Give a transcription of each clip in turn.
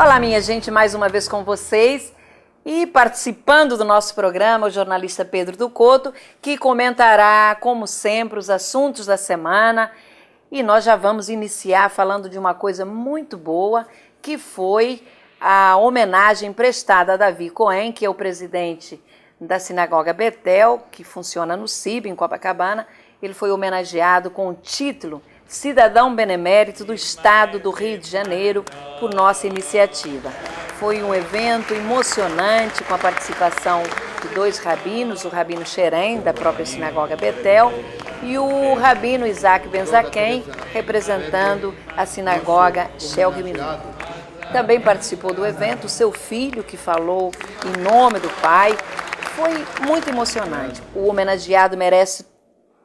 Olá, minha gente, mais uma vez com vocês e participando do nosso programa o jornalista Pedro do Couto, que comentará, como sempre, os assuntos da semana. E nós já vamos iniciar falando de uma coisa muito boa, que foi a homenagem prestada a Davi Cohen, que é o presidente da Sinagoga Betel, que funciona no CIB, em Copacabana. Ele foi homenageado com o título Cidadão Benemérito do Estado do Rio de Janeiro, por nossa iniciativa. Foi um evento emocionante com a participação de dois rabinos, o rabino Xerém, da própria Sinagoga Betel, e o rabino Isaac Ben-Zaken, representando a Sinagoga Shel Gimilu. Também participou do evento o seu filho, que falou em nome do pai. Foi muito emocionante. O homenageado merece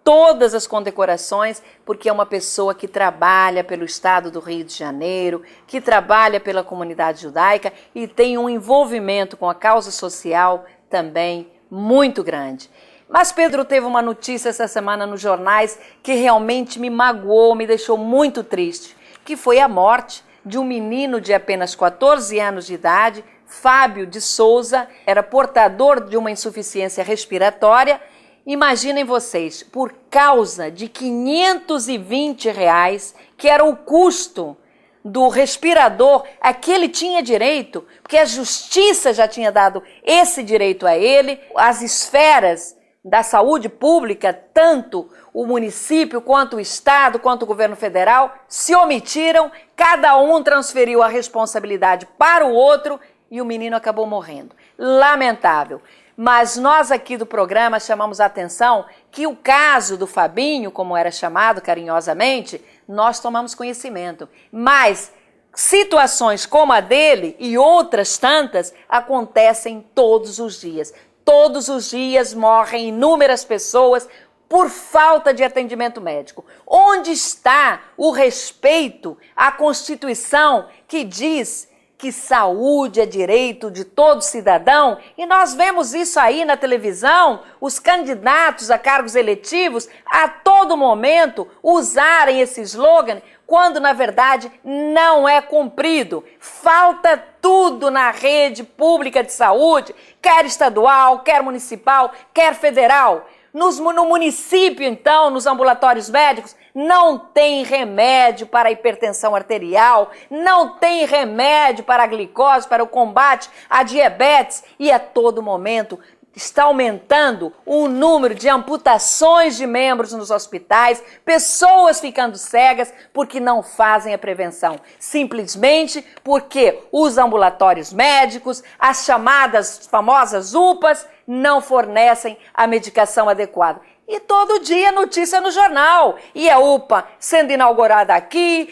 todas as condecorações, porque é uma pessoa que trabalha pelo Estado do Rio de Janeiro, que trabalha pela comunidade judaica e tem um envolvimento com a causa social também muito grande. Mas Pedro teve uma notícia essa semana nos jornais que realmente me magoou, me deixou muito triste, que foi a morte de um menino de apenas 14 anos de idade, Fábio de Souza, era portador de uma insuficiência respiratória. Imaginem vocês, por causa de R$520, que era o custo do respirador, a que ele tinha direito, porque a justiça já tinha dado esse direito a ele, as esferas da saúde pública, tanto o município, quanto o estado, quanto o governo federal, se omitiram, cada um transferiu a responsabilidade para o outro e o menino acabou morrendo. Lamentável. Mas nós aqui do programa chamamos a atenção que o caso do Fabinho, como era chamado carinhosamente, nós tomamos conhecimento. Mas situações como a dele e outras tantas acontecem todos os dias. Todos os dias morrem inúmeras pessoas por falta de atendimento médico. Onde está o respeito à Constituição que diz que saúde é direito de todo cidadão? E nós vemos isso aí na televisão, os candidatos a cargos eletivos a todo momento usarem esse slogan, quando na verdade não é cumprido. Falta tudo na rede pública de saúde, quer estadual, quer municipal, quer federal. No município, então, nos ambulatórios médicos, não tem remédio para a hipertensão arterial, não tem remédio para a glicose, para o combate à diabetes, e a todo momento está aumentando o número de amputações de membros nos hospitais, pessoas ficando cegas porque não fazem a prevenção, simplesmente porque os ambulatórios médicos, as chamadas famosas UPAs, não fornecem a medicação adequada. E todo dia notícia no jornal. E a UPA sendo inaugurada aqui,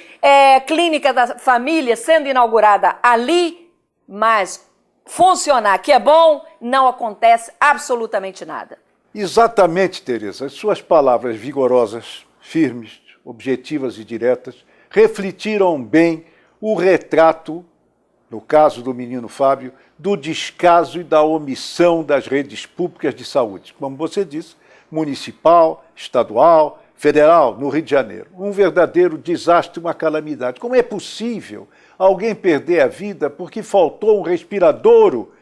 clínica da família sendo inaugurada ali, mas funcionar, que é bom, não acontece absolutamente nada. Exatamente, Tereza. As suas palavras vigorosas, firmes, objetivas e diretas refletiram bem o retrato, no caso do menino Fábio, do descaso e da omissão das redes públicas de saúde. Como você disse, municipal, estadual, federal, no Rio de Janeiro. Um verdadeiro desastre, uma calamidade. Como é possível alguém perder a vida porque faltou um respiradouro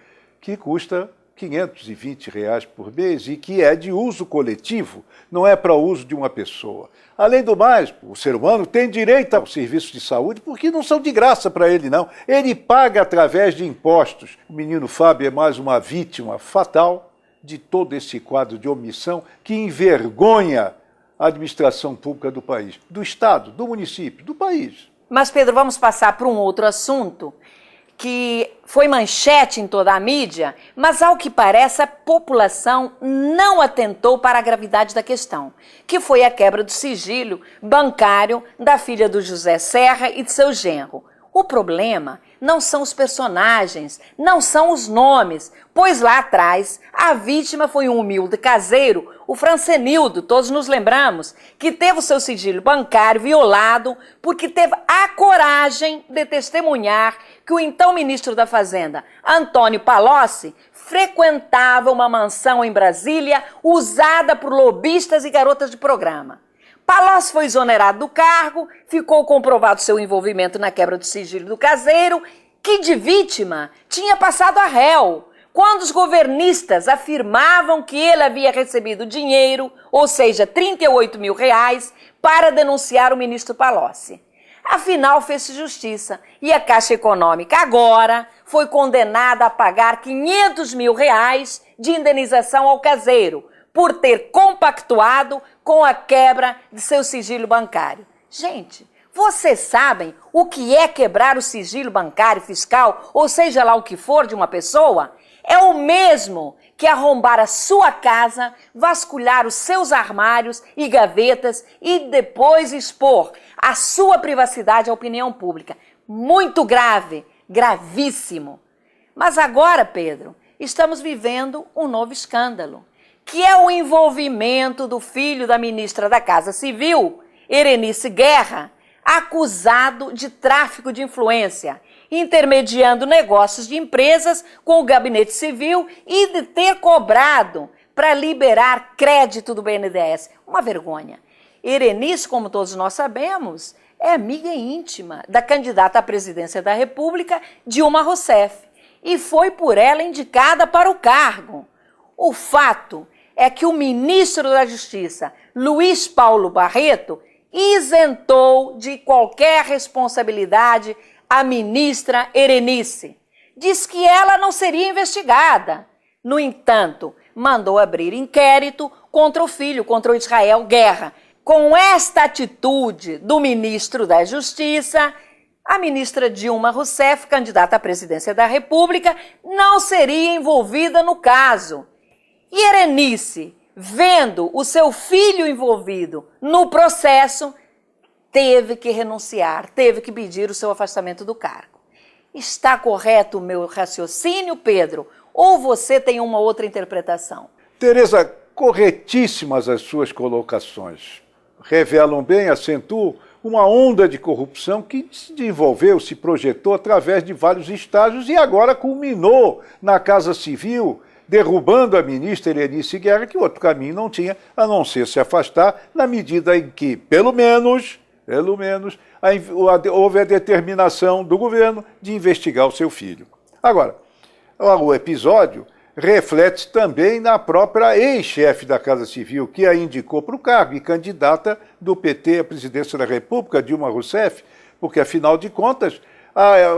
que custa R$520 por mês e que é de uso coletivo, não é para uso de uma pessoa. Além do mais, o ser humano tem direito aos serviços de saúde porque não são de graça para ele, não. Ele paga através de impostos. O menino Fábio é mais uma vítima fatal de todo esse quadro de omissão que envergonha a administração pública do país, do Estado, do município, do país. Mas, Pedro, vamos passar para um outro assunto que foi manchete em toda a mídia, mas ao que parece a população não atentou para a gravidade da questão, que foi a quebra do sigilo bancário da filha do José Serra e de seu genro. O problema não são os personagens, não são os nomes, pois lá atrás a vítima foi um humilde caseiro, o Francenildo, todos nos lembramos, que teve o seu sigilo bancário violado porque teve a coragem de testemunhar que o então ministro da Fazenda, Antônio Palocci, frequentava uma mansão em Brasília usada por lobistas e garotas de programa. Palocci foi exonerado do cargo, ficou comprovado seu envolvimento na quebra do sigilo do caseiro que de vítima tinha passado a réu, quando os governistas afirmavam que ele havia recebido dinheiro, ou seja, 38 mil reais, para denunciar o ministro Palocci. Afinal, fez-se justiça e a Caixa Econômica agora foi condenada a pagar 500 mil reais de indenização ao caseiro por ter compactuado com a quebra de seu sigilo bancário. Gente, vocês sabem o que é quebrar o sigilo bancário, fiscal, ou seja lá o que for de uma pessoa? É o mesmo que arrombar a sua casa, vasculhar os seus armários e gavetas e depois expor a sua privacidade à opinião pública. Muito grave, gravíssimo. Mas agora, Pedro, estamos vivendo um novo escândalo, que é o envolvimento do filho da ministra da Casa Civil, Erenice Guerra, acusado de tráfico de influência, intermediando negócios de empresas com o gabinete civil e de ter cobrado para liberar crédito do BNDES. Uma vergonha. Erenice, como todos nós sabemos, é amiga íntima da candidata à presidência da República, Dilma Rousseff, e foi por ela indicada para o cargo. O fato é que o ministro da Justiça, Luiz Paulo Barreto, isentou de qualquer responsabilidade a ministra Erenice. Diz que ela não seria investigada. No entanto, mandou abrir inquérito contra o filho, contra o Israel Guerra. Com esta atitude do ministro da Justiça, a ministra Dilma Rousseff, candidata à presidência da República, não seria envolvida no caso. E Erenice, vendo o seu filho envolvido no processo, teve que renunciar, teve que pedir o seu afastamento do cargo. Está correto o meu raciocínio, Pedro? Ou você tem uma outra interpretação? Tereza, corretíssimas as suas colocações. Revelam bem, acentuam uma onda de corrupção que se desenvolveu, se projetou através de vários estágios e agora culminou na Casa Civil, derrubando a ministra Erenice Guerra, que outro caminho não tinha, a não ser se afastar, na medida em que, pelo menos, houve a determinação do governo de investigar o seu filho. Agora, o episódio reflete também na própria ex-chefe da Casa Civil, que a indicou para o cargo e candidata do PT à presidência da República, Dilma Rousseff, porque, afinal de contas,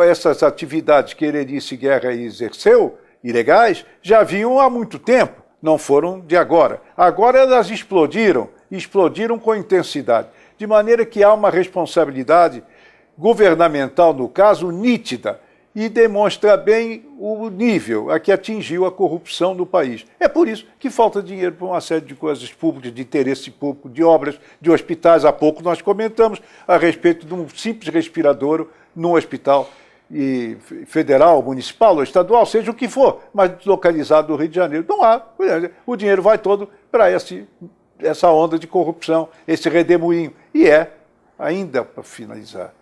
essas atividades que Erenice Guerra exerceu, ilegais, já vinham há muito tempo, não foram de agora. Agora elas explodiram com intensidade, de maneira que há uma responsabilidade governamental, no caso, nítida, e demonstra bem o nível a que atingiu a corrupção no país. É por isso que falta dinheiro para uma série de coisas públicas, de interesse público, de obras, de hospitais. Há pouco nós comentamos a respeito de um simples respirador num hospital federal, municipal ou estadual, seja o que for, mas localizado no Rio de Janeiro. Não há. O dinheiro vai todo para essa onda de corrupção, esse redemoinho. E ainda para finalizar,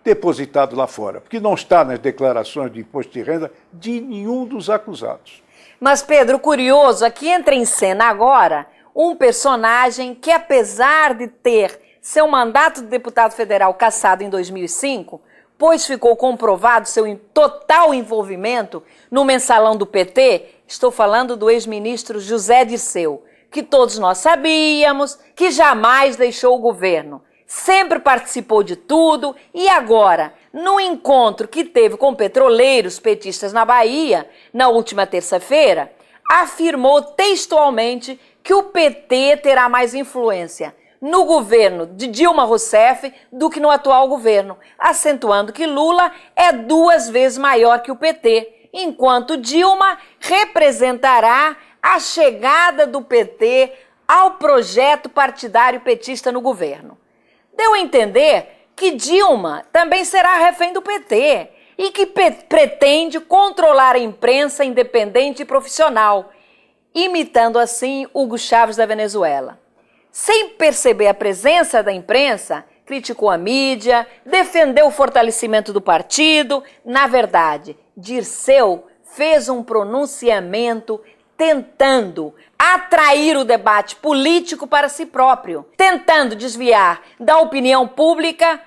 depositado lá fora, porque não está nas declarações de imposto de renda de nenhum dos acusados. Mas, Pedro, curioso, aqui entra em cena agora um personagem que, apesar de ter seu mandato de deputado federal cassado em 2005, pois ficou comprovado seu total envolvimento no mensalão do PT, estou falando do ex-ministro José Dirceu, que todos nós sabíamos que jamais deixou o governo. Sempre participou de tudo e agora, no encontro que teve com petroleiros petistas na Bahia, na última terça-feira, afirmou textualmente que o PT terá mais influência no governo de Dilma Rousseff do que no atual governo, acentuando que Lula é 2 vezes maior que o PT, enquanto Dilma representará a chegada do PT ao projeto partidário petista no governo. Deu a entender que Dilma também será refém do PT e que pretende controlar a imprensa independente e profissional, imitando assim Hugo Chávez da Venezuela. Sem perceber a presença da imprensa, criticou a mídia, defendeu o fortalecimento do partido. Na verdade, Dirceu fez um pronunciamento tentando atrair o debate político para si próprio, tentando desviar da opinião pública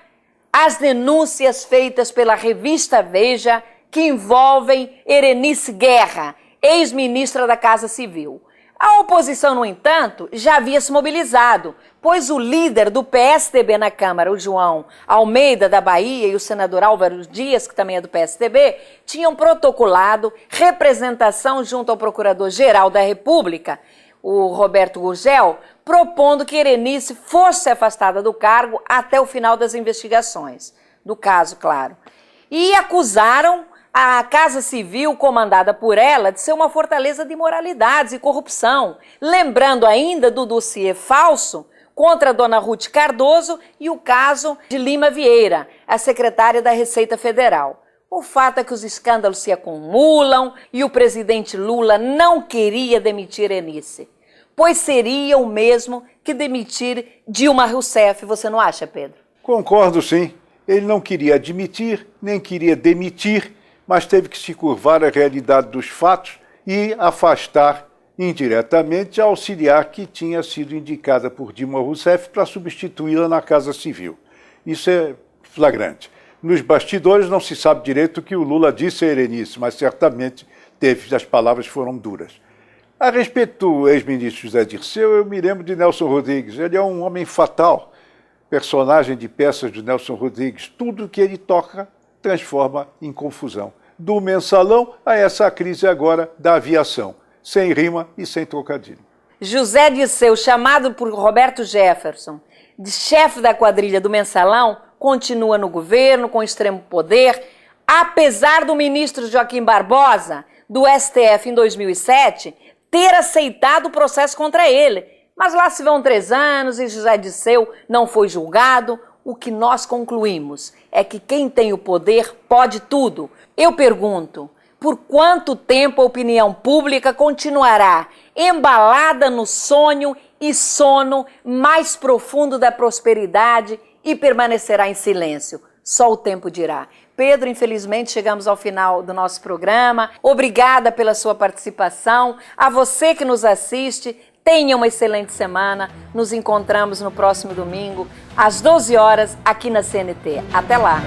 as denúncias feitas pela revista Veja que envolvem Erenice Guerra, ex-ministra da Casa Civil. A oposição, no entanto, já havia se mobilizado, pois o líder do PSDB na Câmara, o João Almeida da Bahia, e o senador Álvaro Dias, que também é do PSDB, tinham protocolado representação junto ao Procurador-Geral da República, o Roberto Gurgel, propondo que Erenice fosse afastada do cargo até o final das investigações, do caso, claro. E acusaram a Casa Civil, comandada por ela, de ser uma fortaleza de imoralidades e corrupção, lembrando ainda do dossiê falso contra a dona Ruth Cardoso e o caso de Lima Vieira, a secretária da Receita Federal. O fato é que os escândalos se acumulam e o presidente Lula não queria demitir Erenice, pois seria o mesmo que demitir Dilma Rousseff, você não acha, Pedro? Concordo, sim. Ele não queria admitir, nem queria demitir, mas teve que se curvar à realidade dos fatos e afastar indiretamente a auxiliar que tinha sido indicada por Dilma Rousseff para substituí-la na Casa Civil. Isso é flagrante. Nos bastidores não se sabe direito o que o Lula disse a Erenice, mas certamente as palavras foram duras. A respeito do ex-ministro José Dirceu, eu me lembro de Nelson Rodrigues. Ele é um homem fatal, personagem de peças de Nelson Rodrigues. Tudo que ele toca transforma em confusão. Do mensalão a essa crise agora da aviação, sem rima e sem trocadilho. José Dirceu, chamado por Roberto Jefferson de chefe da quadrilha do mensalão, continua no governo com extremo poder, apesar do ministro Joaquim Barbosa, do STF em 2007, ter aceitado o processo contra ele. Mas lá se vão 3 anos e José Dirceu não foi julgado. O que nós concluímos é que quem tem o poder pode tudo. Eu pergunto, por quanto tempo a opinião pública continuará embalada no sonho e sono mais profundo da prosperidade e permanecerá em silêncio? Só o tempo dirá. Pedro, infelizmente chegamos ao final do nosso programa. Obrigada pela sua participação. A você que nos assiste, tenha uma excelente semana. Nos encontramos no próximo domingo, às 12 horas, aqui na CNT. Até lá!